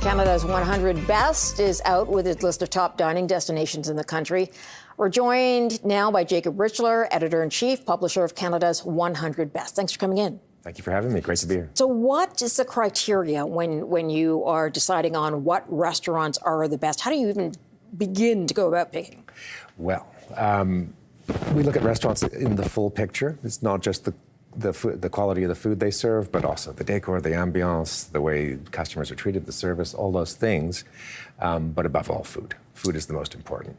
Canada's 100 Best is out with its list of top dining destinations in the country. We're joined now by Jacob Richler, editor-in-chief, publisher of Canada's 100 Best. Thanks for coming in. Thank you for having me. Great to be here. So what is the criteria when you are deciding on what restaurants are the best? How do you even begin to go about picking? Well, we look at restaurants in the full picture. It's not just the quality of the food they serve, but also the decor, the ambiance, the way customers are treated, the service, all those things. But above all, food. Food is the most important.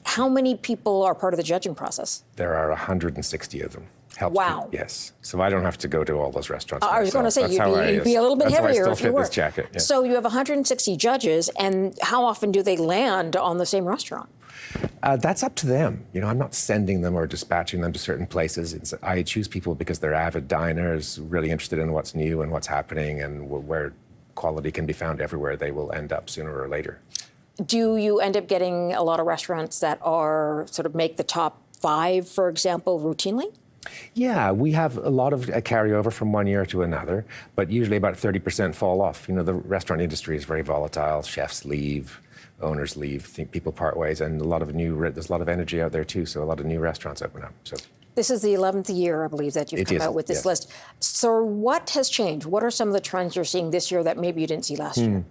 How many people are part of the judging process? There are 160 of them. Wow. Yes. So I don't have to go to all those restaurants. I was going to say, you'd be a little bit heavier if you were. This jacket. Yeah. So you have 160 judges, and how often do they land on the same restaurant? That's up to them. You know, I'm not sending them or dispatching them to certain places. I choose people because they're avid diners, really interested in what's new and what's happening, and where quality can be found everywhere. They will end up sooner or later. Do you end up getting a lot of restaurants that are sort of make the top 5, for example, routinely? Yeah, we have a lot of carryover from one year to another, but usually about 30% fall off. You know, the restaurant industry is very volatile. Chefs leave, owners leave, people part ways, and there's a lot of energy out there too, so a lot of new restaurants open up. So this is the 11th year, I believe, that you've come out with this list. So what has changed? What are some of the trends you're seeing this year that maybe you didn't see last year?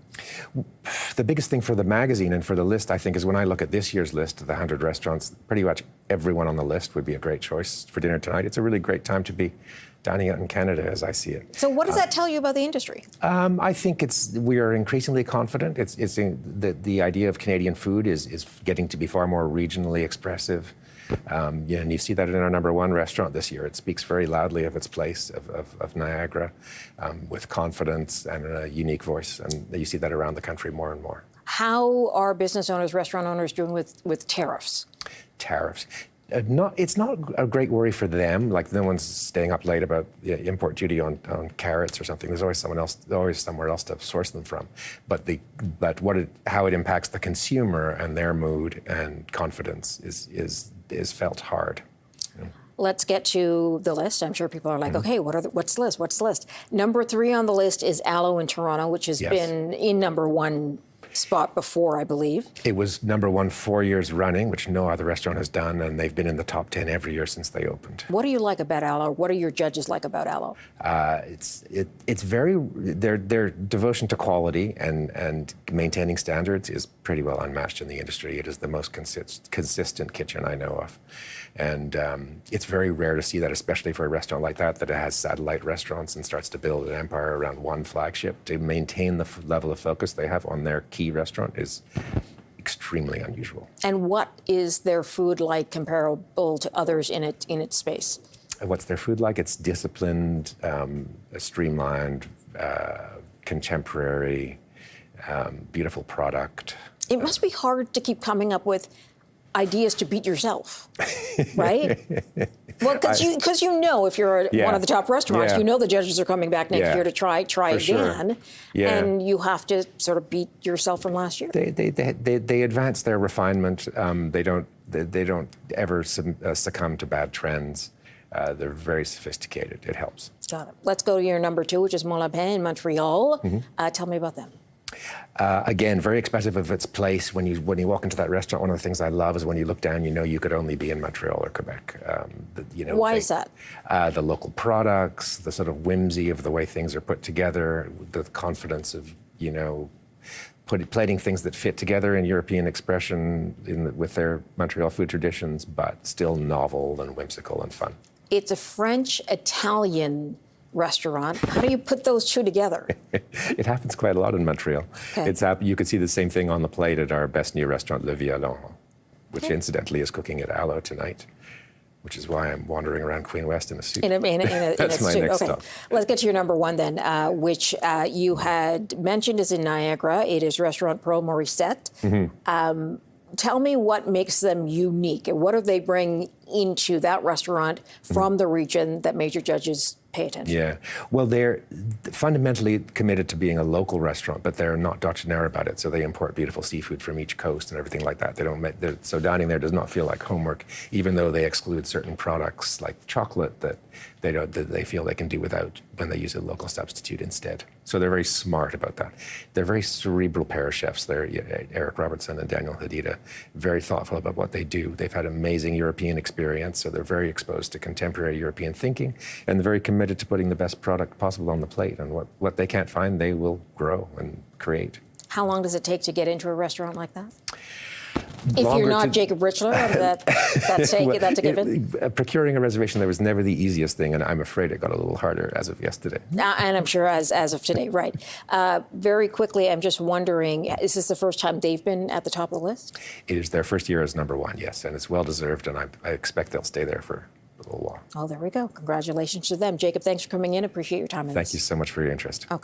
The biggest thing for the magazine and for the list, I think, is when I look at this year's list of the 100 restaurants, pretty much everyone on the list would be a great choice for dinner tonight. It's a really great time to be dining out in Canada, as I see it. So what does that tell you about the industry? I think we are increasingly confident. The idea of Canadian food is getting to be far more regionally expressive. And you see that in our #1 restaurant this year. It speaks very loudly of its place, of Niagara, with confidence and a unique voice. And you see that around the country more and more. How are business owners, restaurant owners doing with tariffs? Tariffs. It's not a great worry for them. Like, no one's staying up late about import duty on carrots or something. There's always somewhere else to source them from. But how it impacts the consumer and their mood and confidence is felt hard. Let's get to the list. I'm sure people are like, okay, what's the list? What's the list? Number 3 on the list is Aloe in Toronto, which has been in #1 spot before, I believe. It was #1 4 years running, which no other restaurant has done, and they've been in the top 10 every year since they opened. What do you like about Aloe? What are your judges like about Aloe? It's very their devotion to quality and maintaining standards is pretty well unmatched in the industry. It is the most consistent kitchen I know of, and it's very rare to see that, especially for a restaurant like that it has satellite restaurants and starts to build an empire around one flagship. To maintain the level of focus they have on their key restaurant is extremely unusual. And what is their food like comparable to others in its space? What's their food like? It's disciplined, streamlined, contemporary, beautiful product. It must be hard to keep coming up with ideas to beat yourself, right? Well, because you know if you're one of the top restaurants, you know the judges are coming back next year to try again, sure. And you have to sort of beat yourself from last year. They advance their refinement. They don't ever succumb to bad trends. They're very sophisticated. It helps. Got it. Let's go to your number 2, which is Mon Lapin in Montreal. Tell me about them. Again, very expressive of its place. When you walk into that restaurant, one of the things I love is when you look down, you know you could only be in Montreal or Quebec. Why is that? The local products, the sort of whimsy of the way things are put together, the confidence of, plating things that fit together in European expression with their Montreal food traditions, but still novel and whimsical and fun. It's a French-Italian restaurant. How do you put those two together? It happens quite a lot in Montreal. Okay. You could see the same thing on the plate at our best new restaurant, Le Violon, which incidentally is cooking at Aloe tonight, which is why I'm wandering around Queen West in a suit. That's my next stop. Let's get to your number 1 then, which you had mentioned is in Niagara. It is Restaurant Pearl Morissette. Tell me what makes them unique, and what do they bring into that restaurant from the region that major judges pay attention? Yeah, well, they're fundamentally committed to being a local restaurant, but they're not doctrinaire about it. So they import beautiful seafood from each coast and everything like that. So dining there does not feel like homework, even though they exclude certain products like chocolate that they feel they can do without when they use a local substitute instead. So they're very smart about that. They're very cerebral pair of chefs. They're Eric Robertson and Daniel Hadida, very thoughtful about what they do. They've had amazing European experience, so they're very exposed to contemporary European thinking, and they're very committed to putting the best product possible on the plate. And what they can't find, they will grow and create. How long does it take to get into a restaurant like that? If you're not Jacob Richler, that's a given. Procuring a reservation there was never the easiest thing, and I'm afraid it got a little harder as of yesterday. And I'm sure as of today, right. Very quickly, I'm just wondering, is this the first time they've been at the top of the list? It is their first year as #1, yes, and it's well-deserved, and I expect they'll stay there for a little while. Oh, there we go. Congratulations to them. Jacob, thanks for coming in. Appreciate your time. Thank you so much for your interest. Okay.